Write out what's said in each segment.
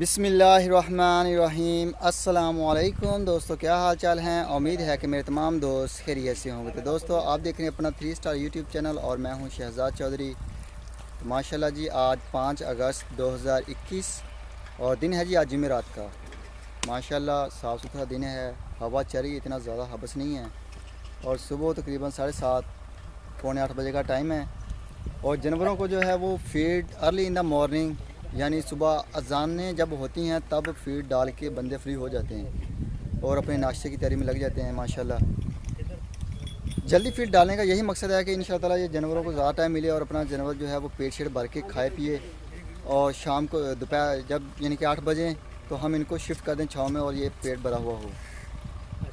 बिस्मिल्लाहिर्रहमानिर्रहीम। अस्सलामुअलैकुम दोस्तों, क्या हाल चाल हैं। उम्मीद है कि मेरे तमाम दोस्त खैरियत से होंगे। तो दोस्तों, आप देख रहे हैं अपना 3 स्टार यूट्यूब चैनल और मैं हूं शहजाद चौधरी। तो माशाल्लाह जी, आज 5 अगस्त 2021 और दिन है जी आज जुमेरात का। माशाल्लाह साफ़ सुथरा दिन है, हवा चल रही है, इतना ज़्यादा हबस नहीं है और सुबह तकरीबन 7:30 पौने 8 बजे का टाइम है। और जानवरों को जो है वो feed early in the morning, यानी सुबह अजानें जब होती हैं तब फीड डाल के बंदे फ्री हो जाते हैं और अपने नाश्ते की तैयारी में लग जाते हैं। माशाल्लाह जल्दी फीड डालने का यही मकसद है कि इंशाअल्लाह ये जानवरों को ज़्यादा टाइम मिले और अपना जानवर जो है वो पेट शेट भर के खाए पिए और शाम को दोपहर जब यानी कि 8 बजे तो हम इनको शिफ्ट कर दें छाँव में और ये पेट भरा हुआ हो।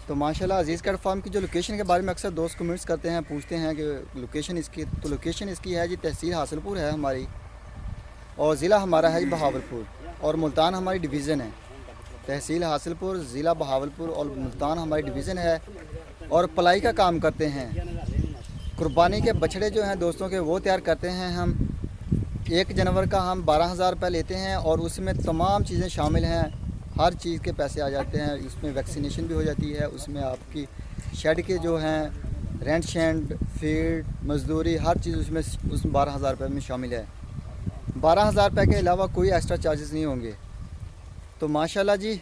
तो माशाल्लाह अजीज़ कैट फार्म की जो लोकेशन के बारे में अक्सर दोस्त कमेंट्स करते हैं, पूछते हैं कि लोकेशन इसकी, तो लोकेशन इसकी है जी तहसील हासिलपुर है हमारी और ज़िला हमारा है बहावलपुर और मुल्तान हमारी डिवीज़न है। तहसील हासिलपुर, ज़िला बहावलपुर और मुल्तान हमारी डिवीज़न है और पलाई का काम करते हैं। कुर्बानी के बछड़े जो हैं दोस्तों के वो तैयार करते हैं हम। एक जानवर का हम 12,000 रुपये लेते हैं और उसमें तमाम चीज़ें शामिल हैं, हर चीज़ के पैसे आ जाते हैं। इसमें वैक्सीनेशन भी हो जाती है, उसमें आपकी शेड के जो हैं रेंट शेंड फीड मजदूरी हर चीज़ उसमें 12,000 रुपये में शामिल है। 12,000 रुपये के अलावा कोई एक्स्ट्रा चार्जेस नहीं होंगे। तो माशाल्लाह जी,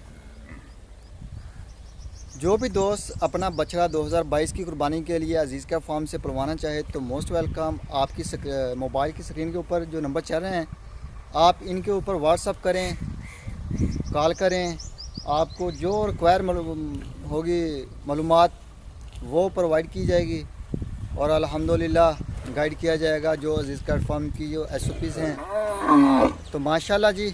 जो भी दोस्त अपना बछड़ा 2022 की कुर्बानी के लिए अजीज़ कैट फार्म से पलवाना चाहे तो मोस्ट वेलकम। आपकी मोबाइल की स्क्रीन के ऊपर जो नंबर चल रहे हैं आप इनके ऊपर व्हाट्सअप करें, कॉल करें, आपको जो रिक्वायर होगी मालूमात वो प्रोवाइड की जाएगी और अल्हम्दुलिल्लाह गाइड किया जाएगा जो अजीज़ कैट फार्म की जो SOPs हैं। तो माशाल्लाह जी,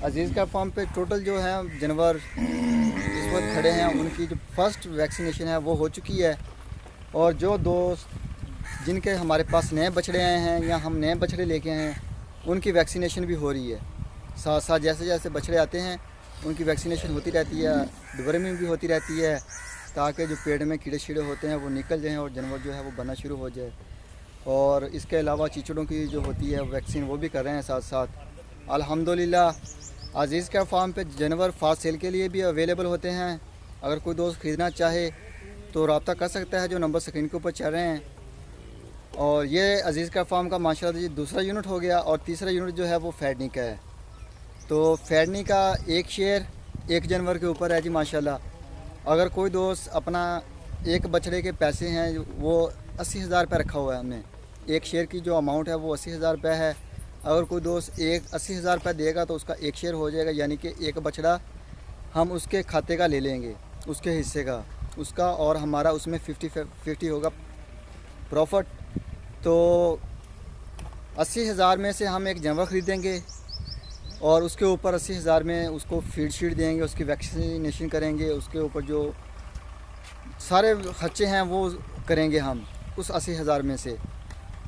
अजीज़ कैट फार्म पे टोटल जो है जानवर इस वक्त खड़े हैं उनकी जो फर्स्ट वैक्सीनेशन है वो हो चुकी है और जो दोस्त जिनके हमारे पास नए बछड़े आए हैं या हम नए बछड़े लेके आए हैं उनकी वैक्सीनेशन भी हो रही है। साथ साथ जैसे जैसे बछड़े आते हैं उनकी वैक्सीनेशन होती रहती है, डिवर्मिंग भी होती रहती है ताकि जो पेट में कीड़े शीड़े होते हैं वो निकल जाएँ और जानवर जो है वो बनना शुरू हो जाए। और इसके अलावा चीचड़ों की जो होती है वैक्सीन वो भी कर रहे हैं साथ साथ। अल्हम्दुलिल्लाह अजीज़ कैट फार्म पे जानवर फास्ट सेल के लिए भी अवेलेबल होते हैं। अगर कोई दोस्त ख़रीदना चाहे तो रब्ता कर सकता है जो नंबर स्क्रीन के ऊपर चल रहे हैं। और ये अजीज़ कैट फार्म का माशाल्लाह जी दूसरा यूनिट हो गया और तीसरा यूनिट जो है वो फैडनी का है। तो फैडनी का एक शेयर एक जानवर के ऊपर है जी माशाल्लाह। अगर कोई दोस्त अपना एक बछड़े के पैसे हैं वो 80,000 रुपये रखा हुआ है हमने, एक शेयर की जो अमाउंट है वो 80,000 रुपये है। अगर कोई दोस्त 80,000 रुपये देगा तो उसका एक शेयर हो जाएगा, यानी कि एक बछड़ा हम उसके खाते का ले लेंगे, उसके हिस्से का उसका, और हमारा उसमें 50-50 होगा प्रॉफिट। तो 80,000 में से हम एक जानवर ख़रीदेंगे और उसके ऊपर 80,000 में उसको फीड शीड देंगे, उसकी वैक्सीनेशन करेंगे, उसके ऊपर जो सारे खर्चे हैं वो करेंगे हम उस 80,000 में से।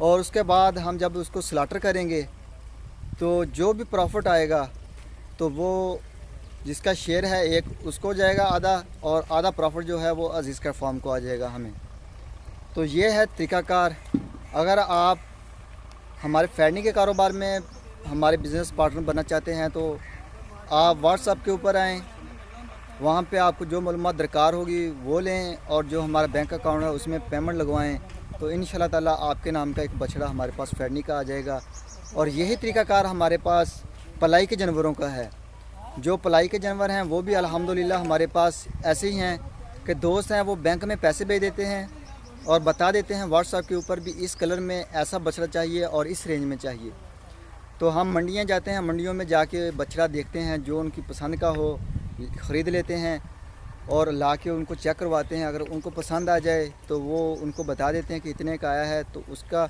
और उसके बाद हम जब उसको स्लाटर करेंगे तो जो भी प्रॉफिट आएगा तो वो जिसका शेयर है एक उसको जाएगा आधा और आधा प्रॉफिट जो है वो अजीज़ कैट फार्म को आ जाएगा हमें। तो ये है तरीक़ाकार। अगर आप हमारे फैडनी के कारोबार में हमारे बिज़नेस पार्टनर बनना चाहते हैं तो आप व्हाट्सएप के ऊपर आएँ, वहाँ पे आपको जो मालूमात दरकार होगी वो लें और जो हमारा बैंक अकाउंट है उसमें पेमेंट लगवाएं तो इंशाल्लाह ताला आपके नाम का एक बछड़ा हमारे पास फैडनी का आ जाएगा। और यही तरीक़ाकार हमारे पास पलाई के जानवरों का है। जो पलाई के जानवर हैं वो भी अल्हम्दुलिल्लाह हमारे पास ऐसे ही हैं कि दोस्त हैं वो बैंक में पैसे भेज देते हैं और बता देते हैं व्हाट्सएप के ऊपर भी इस कलर में ऐसा बछड़ा चाहिए और इस रेंज में चाहिए। तो हम मंडियाँ जाते हैं, मंडियों में जाके बछड़ा देखते हैं, जो उनकी पसंद का हो ख़रीद लेते हैं और ला के उनको चेक करवाते हैं। अगर उनको पसंद आ जाए तो वो उनको बता देते हैं कि इतने का आया है, तो उसका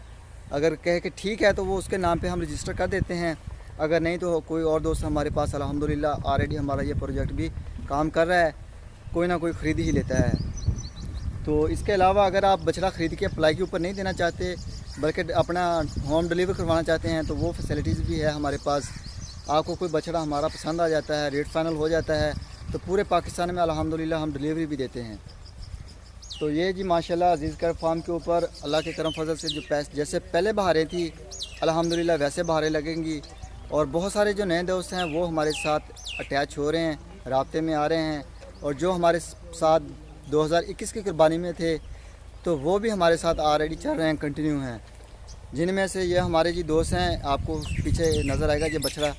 अगर कहे कि ठीक है तो वो उसके नाम पे हम रजिस्टर कर देते हैं। अगर नहीं तो कोई और दोस्त हमारे पास अल्हम्दुलिल्लाह ऑलरेडी हमारा ये प्रोजेक्ट भी काम कर रहा है, कोई ना कोई ख़रीद ही लेता है। तो इसके अलावा अगर आप बछड़ा ख़रीद के अप्लाई के ऊपर नहीं देना चाहते बल्कि अपना होम डिलीवर करवाना चाहते हैं तो वो फैसिलिटीज़ भी है हमारे पास। आपको कोई बछड़ा हमारा पसंद आ जाता है, रेट फाइनल हो जाता है तो पूरे पाकिस्तान में अल्हम्दुलिल्लाह हम डिलीवरी भी देते हैं। तो ये जी माशाल्लाह अजीज़ कैट फार्म के ऊपर अल्लाह के करम फजल से जो जैसे पहले बहारें थी अल्हम्दुलिल्लाह वैसे बहारें लगेंगी और बहुत सारे जो नए दोस्त हैं वो हमारे साथ अटैच हो रहे हैं, राब्ते में आ रहे हैं। और जो हमारे साथ 2021 की कुर्बानी में थे तो वो भी हमारे साथ ऑलरेडी चल रहे हैं, कंटिन्यू हैं। जिनमें से ये हमारे जी दोस्त हैं, आपको पीछे नज़र आएगा ये बछड़ा,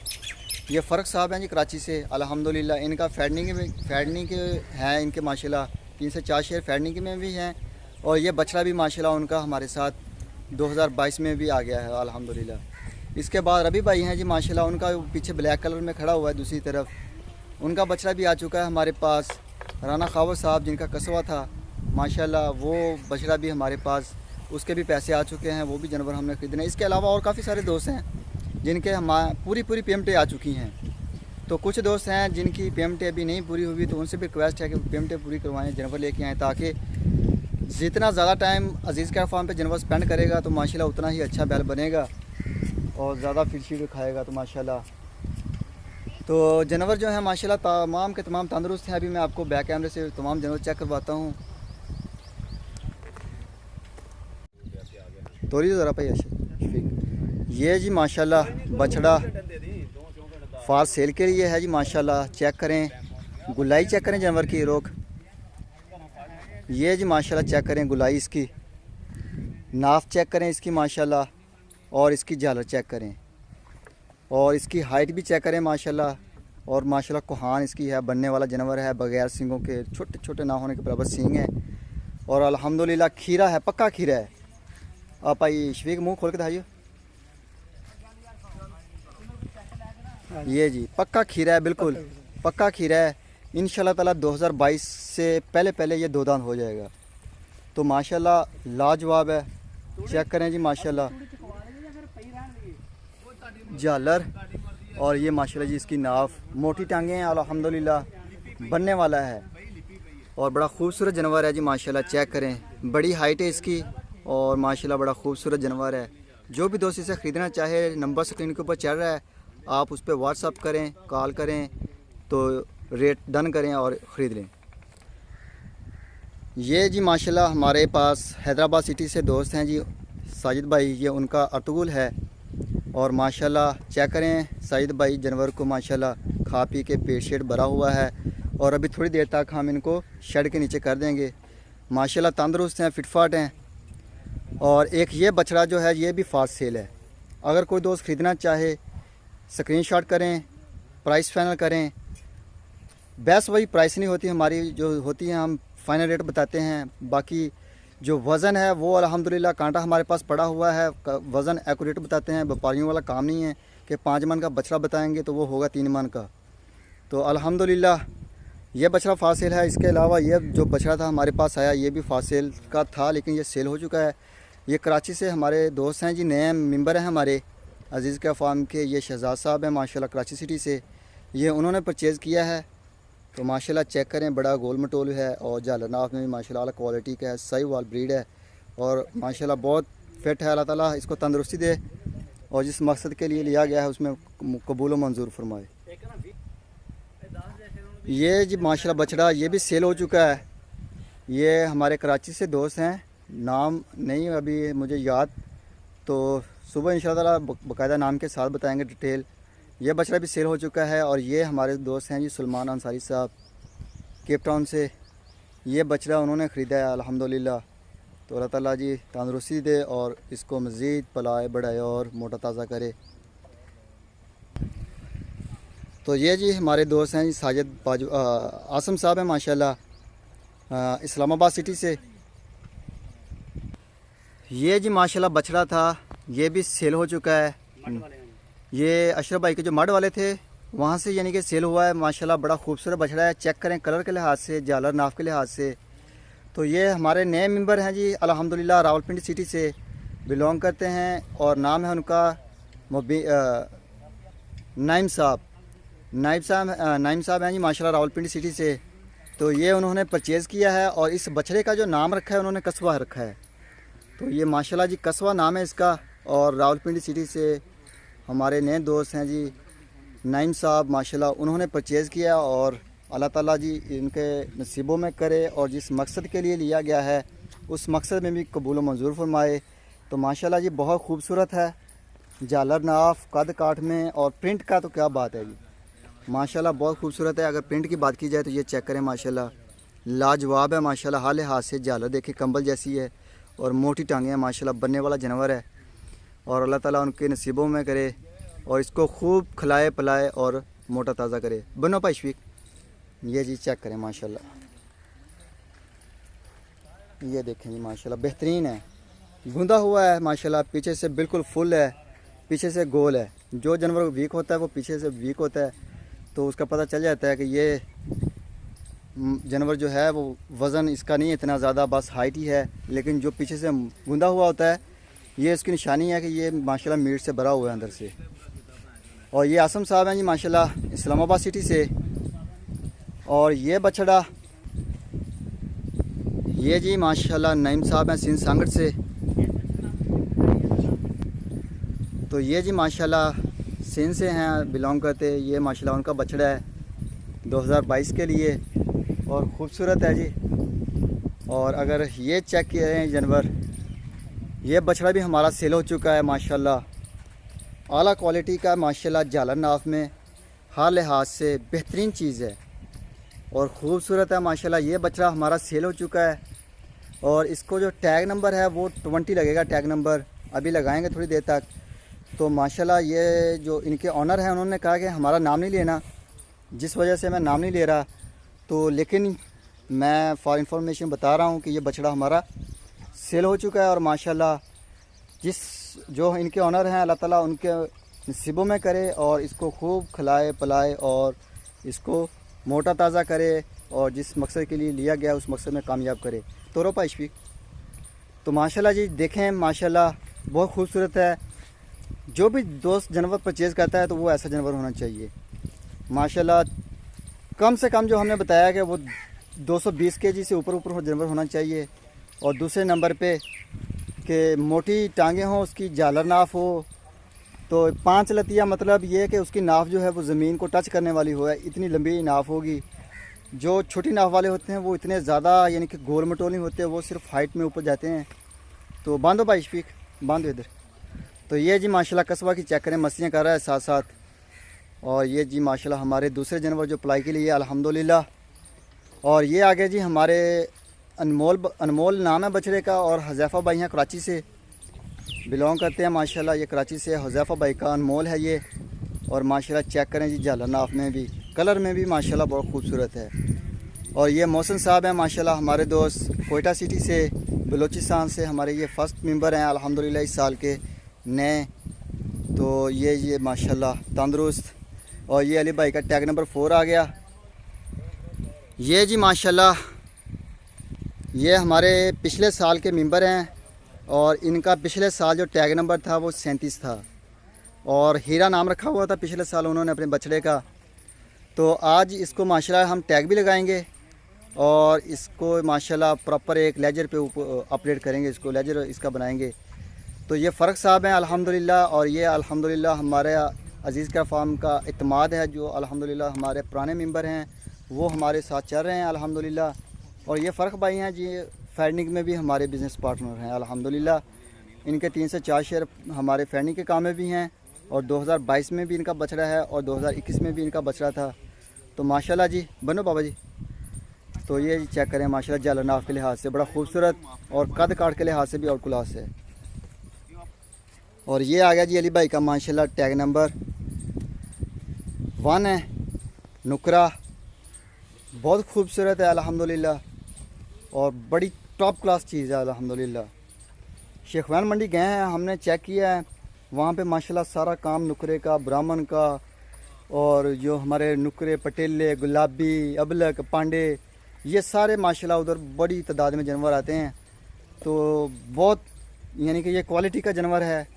ये फ़र्क साहब हैं जी कराची से। अल्हम्दुलिल्लाह इनका फैडनी के हैं इनके माशाल्लाह 3 से 4 शेर फैडनी के में भी हैं। और ये बछड़ा भी माशाल्लाह उनका हमारे साथ 2022 में भी आ गया है अल्हम्दुलिल्लाह। इसके बाद रबी भाई हैं जी माशाल्लाह, उनका पीछे ब्लैक कलर में खड़ा हुआ है दूसरी तरफ, उनका बछड़ा भी आ चुका है हमारे पास। राना खावर साहब जिनका कस्बा था माशाल्लाह, वो बछड़ा भी हमारे पास, उसके भी पैसे आ चुके हैं, वो भी जानवर हमने ख़रीदने। इसके अलावा और काफ़ी सारे दोस्त हैं जिनके पूरी पेमेंटें आ चुकी हैं। तो कुछ दोस्त हैं जिनकी पेमेंटें अभी नहीं पूरी हुई, तो उनसे भी रिक्वेस्ट है कि पेमेंटें पूरी करवाएं, जानवर लेके आएँ, ताकि जितना ज़्यादा टाइम अजीज़ कैट फार्म पे जानवर स्पेंड करेगा तो माशाल्लाह उतना ही अच्छा बैल बनेगा और ज़्यादा फीड खाएगा तो माशाल्लाह। तो जानवर जो है माशाल्लाह तमाम के तमाम तंदुरुस्त हैं। अभी मैं आपको बैक कैमरे से तमाम जानवर चेक करवाता हूँ। तोड़ी ज़रा भाई शफीक, ये जी माशाल्लाह बछड़ा फार सेल के लिए है जी माशाल्लाह। चेक करें, गुलाई चेक करें जानवर की रोक, ये जी माशाल्लाह चेक करें गुलाई इसकी, नाफ चेक करें इसकी माशाल्लाह, और इसकी झालर चेक करें, और इसकी हाइट भी चेक करें माशाल्लाह। और माशाल्लाह कोहान इसकी है, बनने वाला जानवर है, बगैर सींगों के, छोटे छोटे ना होने के बराबर सींग हैं। और अल्हम्दुलिल्लाह खीरा है, पक्का खीरा है। आप आई शफीक मुंह खोल के दिखाइए, ये जी पक्का खीरा है, बिल्कुल पक्का खीरा है। इंशाल्लाह ताला 2022 से पहले ये 2 दांत हो जाएगा। तो माशाल्लाह लाजवाब है, चेक करें जी माशाल्लाह झालर, और ये माशाल्लाह जी इसकी नाफ, मोटी टांगें हैं, अल्हम्दुलिल्लाह बनने वाला है और बड़ा खूबसूरत जानवर है जी माशाल्लाह। चेक करें, बड़ी हाइट है इसकी और माशाल्लाह बड़ा खूबसूरत जानवर है। जो भी दोस्त इसे ख़रीदना चाहे, नंबर स्क्रीन के ऊपर चल रहा है, आप उस पर व्हाट्सअप करें, कॉल करें, तो रेट डन करें और ख़रीद लें। ये जी माशाल्लाह हमारे पास हैदराबाद सिटी से दोस्त हैं जी साजिद भाई, ये उनका अर्तुगुल है। और माशाल्लाह चेक करें साजिद भाई जानवर को माशाल्लाह खा पी के पेट शेट भरा हुआ है, और अभी थोड़ी देर तक हम इनको शेड के नीचे कर देंगे। माशाल्लाह तंदुरुस्त हैं, फिटफाट हैं। और एक ये बछड़ा जो है ये भी फास्ट सेल है। अगर कोई दोस्त ख़रीदना चाहे स्क्रीनशॉट करें, प्राइस फाइनल करें। बेस्ट वही प्राइस नहीं होती हमारी, जो होती है हम फाइनल रेट बताते हैं। बाकी जो वज़न है वो अल्हम्दुलिल्लाह कांटा हमारे पास पड़ा हुआ है, वज़न एक्यूरेट बताते हैं। व्यापारियों वाला काम नहीं है कि 5 मन का बछड़ा बताएंगे तो वो होगा 3 मन का। तो अल्हम्दुलिल्लाह ये बछड़ा फासिल है। इसके अलावा ये जो बछड़ा था हमारे पास आया, ये भी फासिल का था, लेकिन ये सेल हो चुका है। ये कराची से हमारे दोस्त हैं जी, नए मेंबर हैं हमारे अजीज़ कैट फार्म के। ये शहजाद साहब हैं माशाल्लाह कराची सिटी से, ये उन्होंने परचेज़ किया है। तो माशाल्लाह चेक करें, बड़ा गोल मटोल है और झालरनाफ में भी माशाल्लाह क्वालिटी का है, सही वाल ब्रीड है और माशाल्लाह बहुत फिट है। अल्लाह ताला इसको तंदुरुस्ती दे और जिस मकसद के लिए लिया गया है उसमें कबूल मंजूर फरमाए। ये जी माशाल्लाह बछड़ा ये भी सेल हो चुका है। ये हमारे कराची से दोस्त हैं, नाम नहीं अभी मुझे याद, तो सुबह इंशाल्लाह ताला बाकायदा नाम के साथ बताएंगे डिटेल। ये बछड़ा भी सेल हो चुका है। और ये हमारे दोस्त हैं जी सलमान अंसारी साहब केप टाउन से, ये बछड़ा उन्होंने ख़रीदा है अल्हम्दुलिल्लाह। तो अल्लाह ताला जी तंदुरुस्ती दे और इसको मज़ीद पलाए बढ़ाए और मोटा ताज़ा करे। तो ये जी हमारे दोस्त हैं जी साजिद आसम साहब हैं माशाल्लाह इस्लामाबाद सिटी से। ये जी माशाल्लाह बछड़ा था, ये भी सेल हो चुका है। ये अशरफ भाई के जो मड वाले थे वहाँ से यानी कि सेल हुआ है माशाल्लाह। बड़ा खूबसूरत बछड़ा है, चेक करें कलर के लिहाज से, झालर नाफ के लिहाज से। तो ये हमारे नए मेंबर हैं जी अल्हम्दुलिल्लाह, रावलपिंडी सिटी से बिलोंग करते हैं और नाम है उनका नाइम साहब। नाइम साहब हैं जी माशाल्लाह रावलपिंडी सिटी से। तो ये उन्होंने परचेज़ किया है और इस बछड़े का जो नाम रखा है उन्होंने कस्बा रखा है। तो ये माशाल्लाह जी कस्बा नाम है इसका। और रावलपिंडी सिटी से हमारे नए दोस्त हैं जी नाइम साहब माशाल्लाह, उन्होंने परचेज़ किया और अल्लाह ताला जी इनके नसीबों में करे और जिस मकसद के लिए लिया गया है उस मकसद में भी कबूल मंजूर फरमाए। तो माशाल्लाह जी बहुत खूबसूरत है। झालर नाफ कद काठ में और प्रिंट का तो क्या बात है जी, माशाल्लाह बहुत खूबसूरत है। अगर प्रिंट की बात की जाए तो ये चेक करें माशाल्लाह लाजवाब है माशाल्लाह। हाल हाथ से झालर देखिए कंबल जैसी है और मोटी टांगें हैं माशाल्लाह। बनने वाला जानवर है और अल्लाह ताला उनके नसीबों में करे और इसको खूब खिलाए पिलाए और मोटा ताज़ा करे। बनो भाई शफीक, ये जी चेक करें माशाल्लाह, ये देखें जी माशाल्लाह बेहतरीन है। गूंदा हुआ है माशाल्लाह, पीछे से बिल्कुल फुल है, पीछे से गोल है। जो जानवर वीक होता है वो पीछे से वीक होता है, तो उसका पता चल जाता है कि ये जानवर जो है वो वज़न इसका नहीं है इतना ज़्यादा, बस हाइट ही है। लेकिन जो पीछे से गूंदा हुआ होता है ये इसकी निशानी है कि ये माशाल्लाह मीट से भरा हुआ है अंदर से। और ये आसम साहब हैं जी माशाल्लाह इस्लामाबाद सिटी से। और ये बछड़ा ये जी माशाल्लाह नईम साहब हैं सिंध सांगड़ से। तो ये जी माशाल्लाह सिंध से हैं बिलोंग करते। ये माशाल्लाह उनका बछड़ा है 2022 के लिए और ख़ूबसूरत है जी। और अगर ये चेक किए हैं जानवर, ये बछड़ा भी हमारा सेल हो चुका है माशाल्लाह। आला क्वालिटी का माशाल्लाह झालर नाफ में हर लिहाज से बेहतरीन चीज़ है और ख़ूबसूरत है माशाल्लाह। ये बछड़ा हमारा सेल हो चुका है और इसको जो टैग नंबर है वो 20 लगेगा। टैग नंबर अभी लगाएंगे थोड़ी देर तक। तो माशाल्लाह ये जो इनके ऑनर हैं उन्होंने कहा कि हमारा नाम नहीं लेना, जिस वजह से मैं नाम नहीं ले रहा। तो लेकिन मैं फॉर इंफॉर्मेशन बता रहा हूँ कि ये बछड़ा हमारा सेल हो चुका है और माशाल्लाह जिस जो इनके ऑनर हैं अल्लाह ताला उनके नसीबों में करे और इसको खूब खिलाए पिलाए और इसको मोटा ताज़ा करे और जिस मकसद के लिए लिया गया उस मकसद में कामयाब करे। तो रो पाइशफी तो माशाल्लाह जी देखें माशाल्लाह बहुत खूबसूरत है। जो भी दोस्त जानवर परचेज़ करता है तो वो ऐसा जानवर होना चाहिए माशाल्लाह। कम से कम जो हमने बताया कि वो 220 केजी से ऊपर जानवर होना चाहिए। और दूसरे नंबर पे कि मोटी टांगें हों, उसकी झालर नाफ हो। तो 5 लतिया मतलब ये कि उसकी नाफ जो है वो ज़मीन को टच करने वाली हो, इतनी लंबी नाफ होगी। जो छोटी नाफ वाले होते हैं वो इतने ज़्यादा यानी कि गोल मटोल नहीं होते, वो सिर्फ हाइट में ऊपर जाते हैं। तो बांधो भाई शफीक, बांधो इधर। तो ये जी माशाल्लाह कस्बा की चेक करें मछलियाँ कर रहा है साथ साथ। और ये जी माशाल्लाह हमारे दूसरे जानवर जो पलाई के लिए अल्हम्दुलिल्लाह। और ये आगे जी हमारे अनमोल नाम है बछड़े का और हुज़ैफ़ा भाई हैं कराची से बिलोंग करते हैं माशाल्लाह। ये कराची से हुज़ैफ़ा भाई का अनमोल है ये। और माशाल्लाह चेक करें जी झालर नाफ में भी कलर में भी माशाल्लाह बहुत खूबसूरत है। और ये मोहसिन साहब हैं माशाल्लाह हमारे दोस्त कोयटा सिटी से बलूचिस्तान से, हमारे ये फ़र्स्ट मेंबर हैं अल्हम्दुलिल्लाह इस साल के नए। तो ये माशाल्लाह तंदुरुस्त। और ये अली भाई का टैग नंबर 4 आ गया। ये जी माशाल्लाह ये हमारे पिछले साल के मेंबर हैं और इनका पिछले साल जो टैग नंबर था वो 37 था और हीरा नाम रखा हुआ था पिछले साल उन्होंने अपने बछड़े का। तो आज इसको माशाल्लाह हम टैग भी लगाएंगे और इसको माशाल्लाह प्रॉपर एक लेजर पे अपडेट करेंगे, इसको लेजर इसका बनाएंगे। तो ये फ़र्क साहब हैं अल्हम्दुलिल्लाह। और ये अल्हम्दुलिल्लाह हमारे अज़ीज़ का फार्म का इत्माद है, जो अल्हम्दुलिल्लाह हमारे पुराने मेंबर हैं वो हमारे साथ चल रहे हैं अल्हम्दुलिल्लाह। और ये फ़र्क भाई हैं जी फैडनिंग में भी हमारे बिज़नेस पार्टनर हैं अल्हम्दुलिल्लाह। इनके 3 से 4 शेयर हमारे फैडनिंग के काम में भी हैं और 2022 में भी इनका बछड़ा है और 2021 में भी इनका बछड़ा था। तो माशाल्लाह जी बनो बाबा जी। तो ये चेक करें माशाल्लाह झालर नाफ के लिहाज से बड़ा खूबसूरत और कद काट के लिहाज से भी आउट क्लास है। और ये आ गया जी अली भाई का माशाल्लाह टैग नंबर 1 है, नुकरा बहुत खूबसूरत है अल्हम्दुलिल्लाह और बड़ी टॉप क्लास चीज़ है अल्हम्दुलिल्लाह। शेखवान मंडी गए हैं, हमने चेक किया है वहाँ पे माशाल्लाह सारा काम नुकरे का, ब्राह्मण का और जो हमारे नुकरे पटेले गुलाबी अबलक पांडे ये सारे माशाल्लाह उधर बड़ी तादाद में जानवर आते हैं। तो बहुत यानी कि ये क्वालिटी का जानवर है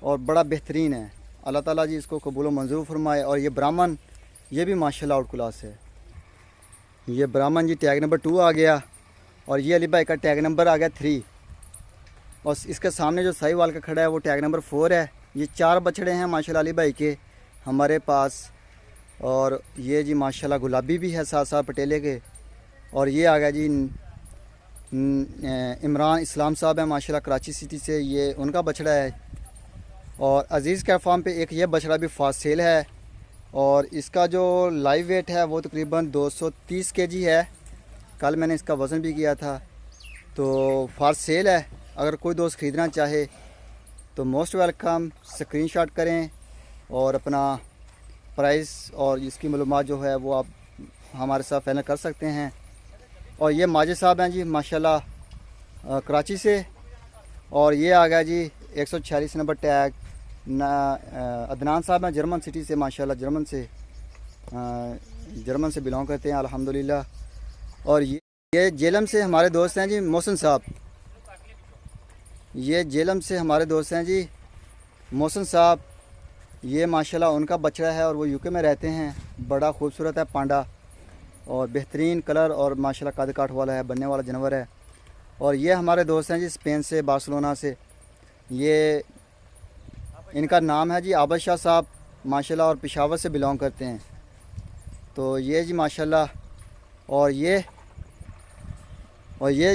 और बड़ा बेहतरीन है। अल्लाह ताला जी इसको कबूल मंजूर फरमाए। और ये ब्राह्मण ये भी माशाल्लाह आउट क्लास है। ये ब्राह्मण जी टैग नंबर 2 आ गया और ये अली भाई का टैग नंबर आ गया 3 और इसके सामने जो साहिवाल का खड़ा है वो टैग नंबर 4 है। ये 4 बछड़े हैं माशाल्लाह अली भाई के हमारे पास। और ये जी माशाल्लाह गुलाबी भी है साथ साथ पटेले के। और ये आ गया जी इमरान इस्लाम साहब है माशाल्लाह कराची सिटी से, ये उनका बछड़ा है। और अज़ीज़ कैट फार्म पे एक ये बछड़ा भी फास्ट सेल है और इसका जो लाइव वेट है वो तकरीबन 230 केजी है। कल मैंने इसका वज़न भी किया था। तो फास्ट सेल है, अगर कोई दोस्त ख़रीदना चाहे तो मोस्ट वेलकम, स्क्रीनशॉट करें और अपना प्राइस और इसकी मालूमात जो है वो आप हमारे साथ फाइनल कर सकते हैं। और ये माजिद साहब हैं जी माशाल्लाह कराची से, और ये आ गया जी 146 नंबर टैग अदनान साहब हैं जर्मन सिटी से, माशाल्लाह जर्मन से बिलोंग करते हैं अल्हम्दुलिल्लाह। और ये जेलम से हमारे दोस्त हैं जी मोहसिन साहब, ये जेलम से हमारे दोस्त हैं जी मोहसिन साहब। ये माशाल्लाह उनका बछड़ा है और वो यूके में रहते हैं। बड़ा खूबसूरत है पांडा और बेहतरीन कलर और माशाल्लाह कद काठ वाला है, बनने वाला जानवर है। और ये हमारे दोस्त हैं जी स्पेन से, बार्सिलोना से। ये इनका नाम है जी आबद शाह साहब माशाल्लाह, और पेशावर से बिलोंग करते हैं। तो ये जी माशाल्लाह, और ये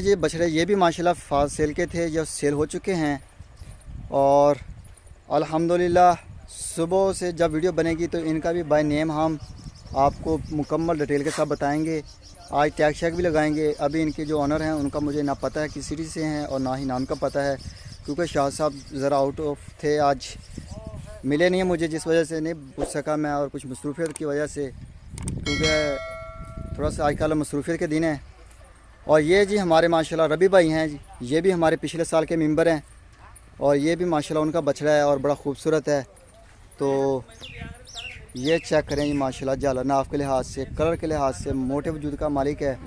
जी बछड़े ये भी माशाल्लाह फास्ट सेल के थे, जो सेल हो चुके हैं। और अल्हम्दुलिल्लाह सुबह से जब वीडियो बनेगी तो इनका भी बाय नेम हम आपको मुकम्मल डिटेल के साथ बताएंगे। आज टैग शैग भी लगाएंगे। अभी इनके जो ऑनर हैं उनका मुझे ना पता है किस सिटी से हैं और ना ही नाम का पता है, क्योंकि शाह साहब ज़रा आउट ऑफ थे, आज मिले नहीं मुझे, जिस वजह से नहीं पूछ सका मैं, और कुछ मसरूफियत की वजह से, क्योंकि थोड़ा सा आजकल मसरूफियत के दिन है। और ये जी हमारे माशाल्लाह रबी भाई हैं जी, ये भी हमारे पिछले साल के मेंबर हैं और ये भी माशाल्लाह उनका बछड़ा है और बड़ा खूबसूरत है। तो ये चेक करें जी माशाल्लाह, झालर नाफ के लिहाज से, कलर के लिहाज से मोटे वजूद का मालिक है।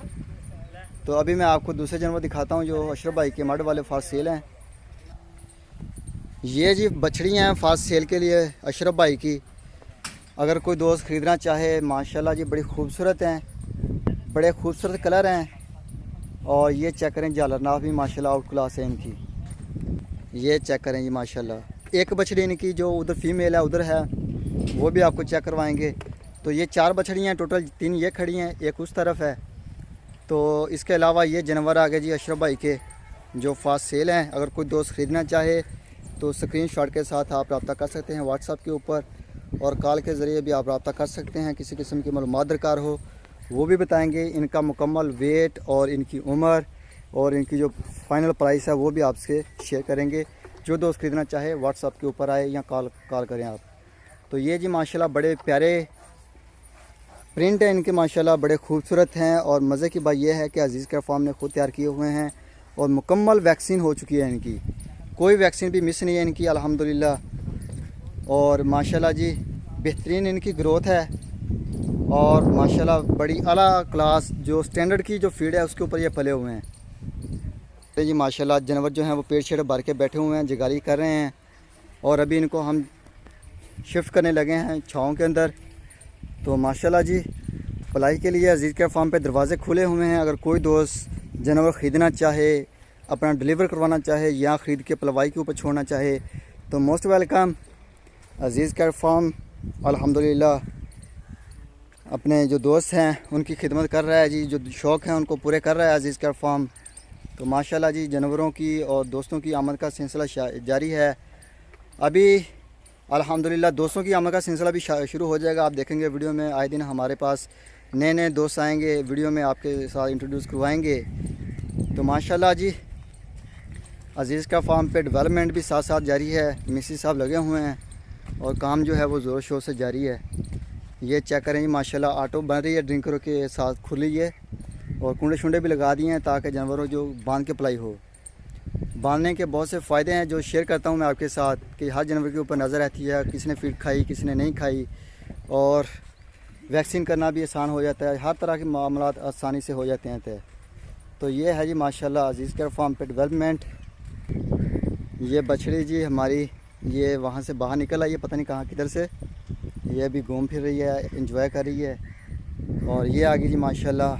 तो अभी मैं आपको दूसरे जानवर दिखाता हूँ जो अशरफ भाई के मड वाले फास्ट सेल हैं। ये जी बछड़ियाँ हैं फास्ट सेल के लिए अशरफ भाई की, अगर कोई दोस्त ख़रीदना चाहे। माशाल्लाह जी बड़ी खूबसूरत हैं, बड़े खूबसूरत कलर हैं। और ये चेक करें झालर नाफ भी माशाल्लाह आउट क्लास है इनकी। ये चेक करें जी माशाल्लाह, एक बछड़ी इनकी जो उधर फीमेल है उधर है, वो भी आपको चेक करवाएंगे। तो ये 4 बछड़ियाँ हैं टोटल, 3 ये खड़ी हैं, एक उस तरफ है। तो इसके अलावा ये जानवर आ गए जी अशरफ भाई के जो फास्ट सेल हैं। अगर कोई दोस्त ख़रीदना चाहे तो स्क्रीनशॉट के साथ आप रब्ता कर सकते हैं व्हाट्सएप के ऊपर, और कॉल के ज़रिए भी आप रब्ता कर सकते हैं। किसी किस्म की मालूमात दरकार हो वो भी बताएंगे। इनका मुकम्मल वेट और इनकी उम्र और इनकी जो फाइनल प्राइस है वो भी आपसे शेयर करेंगे। जो दोस्त ख़रीदना चाहे व्हाट्सएप के ऊपर आए या कॉल करें आप। तो ये जी माशाल्लाह बड़े प्यारे प्रिंट है इनके, माशाल्लाह बड़े खूबसूरत हैं। और मज़े की बात यह है कि अज़ीज़ कैट फार्म ने ख़ुद तैयार किए हुए हैं और मुकम्मल वैक्सीन हो चुकी है इनकी, कोई वैक्सीन भी मिस नहीं है इनकी अल्हम्दुलिल्लाह। और माशाल्लाह जी बेहतरीन इनकी ग्रोथ है और माशाल्लाह बड़ी आला क्लास जो स्टैंडर्ड की जो फीड है उसके ऊपर ये पले हुए हैं। तो जी माशाल्लाह जानवर जो हैं वो पेड़ शेड़ भर के बैठे हुए हैं, जगाली कर रहे हैं। और अभी इनको हम शिफ्ट करने लगे हैं छाँव के अंदर। तो माशाल्लाह जी पलाई के लिए अज़ीज़ कैट फार्म पे दरवाज़े खुले हुए हैं। अगर कोई दोस्त जानवर ख़रीदना चाहे, अपना डिलीवर करवाना चाहे या ख़रीद के पलवाई के ऊपर छोड़ना चाहे तो मोस्ट वेलकम। अज़ीज़ कैट फार्म अल्हम्दुलिल्लाह अपने जो दोस्त हैं उनकी खिदमत कर रहा है जी, जो शौक़ हैं उनको पूरे कर रहा है अज़ीज़ कैट फार्म। तो माशाल्लाह जी जानवरों की और दोस्तों की आमद का सिलसिला जारी है। अभी अल्हम्दुलिल्लाह दोस्तों की आमद का सिलसिला भी शुरू हो जाएगा। आप देखेंगे वीडियो में आए दिन हमारे पास नए नए दोस्त आएंगे, वीडियो में आपके साथ इंट्रोड्यूस करवाएंगे। तो माशाल्लाह जी अज़ीज़ कैट फार्म पे डेवलपमेंट भी साथ साथ जारी है। मिस्त्री साहब लगे हुए हैं और काम जो है वो ज़ोर शोर से जारी है। ये चेक करें जी माशाल्लाह ऑटो बन रही है ड्रिंकरों के साथ खुली है, और कुंडे शुंडे भी लगा दिए हैं ताकि जानवरों जो बांध के पलाई हो। बांधने के बहुत से फ़ायदे हैं जो शेयर करता हूँ मैं आपके साथ, कि हर जानवर के ऊपर नज़र रहती है, किसने फीड खाई किसने नहीं खाई, और वैक्सीन करना भी आसान हो जाता है। हर तरह के मामलात आसानी से हो जाते हैं तय। तो ये है जी माशाल्लाह अज़ीज़ कैट फार्म पे डेवलपमेंट। ये बछड़ी जी हमारी ये वहाँ से बाहर निकल आई है, पता नहीं कहाँ किधर से, ये अभी घूम फिर रही है, एंजॉय कर रही है। और ये आ गई जी माशाल्लाह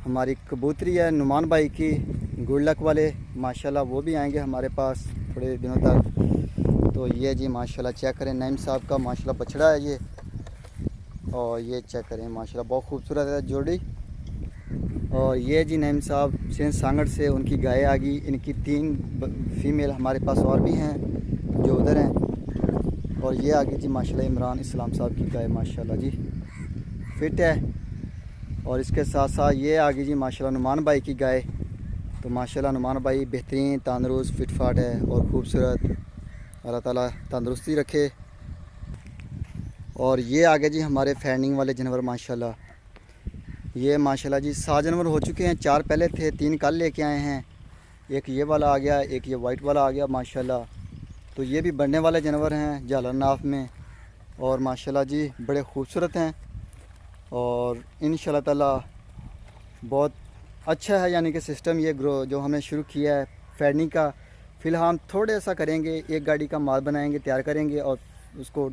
हमारी कबूतरी है नुमान भाई की, गुड लक वाले, माशाल्लाह वो भी आएंगे हमारे पास थोड़े दिनों तक। तो ये जी माशाल्लाह चेक करें नईम साहब का माशाल्लाह बछड़ा है ये, और ये चेक करें माशाल्लाह बहुत खूबसूरत है जोड़ी। और ये जी नईम साहब सिंध सांगड़ से, उनकी गाय आ गई। इनकी 3 फीमेल हमारे पास और भी हैं जो उधर हैं। और ये आगे जी माशाल्लाह इमरान इस्लाम साहब की गाय माशाल्लाह जी फिट है। और इसके साथ साथ ये आगे जी माशाल्लाह नुमान भाई की गाय। तो माशाल्लाह नुमान भाई बेहतरीन तंदुरुस्त फिट फाट है और ख़ूबसूरत, अल्लाह ताला तंदुरुस्ती रखे। और ये आगे जी हमारे फैनिंग वाले जानवर माशाल्लाह, ये माशाल्लाह जी 7 जानवर हो चुके हैं। 4 पहले थे, 3 कल लेके आए हैं। एक ये वाला आ गया, एक ये वाइट वाला आ गया माशाल्लाह। तो ये भी बढ़ने वाले जानवर हैं झालर नाफ में और माशाल्लाह जी बड़े खूबसूरत हैं और इंशाल्लाह ताला बहुत अच्छा है। यानी कि सिस्टम ये ग्रो जो हमने शुरू किया है फैडनी का, फ़िलहाल थोड़े सा करेंगे, एक गाड़ी का माल बनाएंगे, तैयार करेंगे और उसको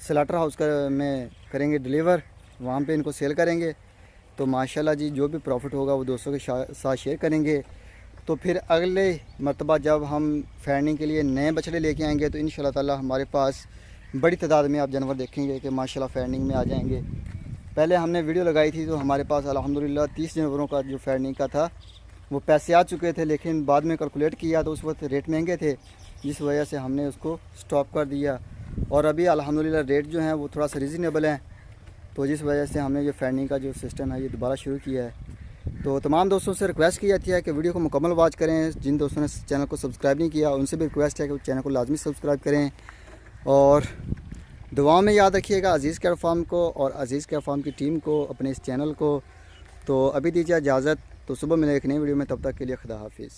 स्लाटर हाउस में करेंगे डिलीवर, वहाँ पे इनको सेल करेंगे। तो माशाल्लाह जी जो भी प्रॉफिट होगा वो दोस्तों के साथ शेयर करेंगे। तो फिर अगले मरतबा जब हम फैडनी के लिए नए बछड़े लेके आएंगे तो इंशाल्लाह ताला हमारे पास बड़ी तादाद में आप जानवर देखेंगे कि माशाल्लाह फैडनिंग में आ जाएंगे। पहले हमने वीडियो लगाई थी तो हमारे पास अल्हम्दुलिल्लाह 30 जानवरों का जो फैडनिंग का था वो पैसे आ चुके थे, लेकिन बाद में कैलकुलेट किया तो उस वक्त रेट महंगे थे, जिस वजह से हमने उसको स्टॉप कर दिया। और अभी अल्हम्दुलिल्लाह रेट जो हैं वो थोड़ा सा रीज़नेबल है, तो जिस वजह से हमने जो फैडनिंग का जो सिस्टम है ये दोबारा शुरू किया है। तो तमाम दोस्तों से रिक्वेस्ट की जाती है कि वीडियो को मुकम्मल वॉच करें। जिन दोस्तों ने चैनल को सब्सक्राइब नहीं किया उनसे भी रिक्वेस्ट है कि चैनल को लाजमी सब्सक्राइब करें और दुआ में याद रखिएगा अज़ीज़ कैट फार्म को और अज़ीज़ कैट फार्म की टीम को, अपने इस चैनल को। तो अभी दीजिए इजाज़त, तो सुबह मिले एक नई वीडियो में, तब तक के लिए खुदा हाफिज़।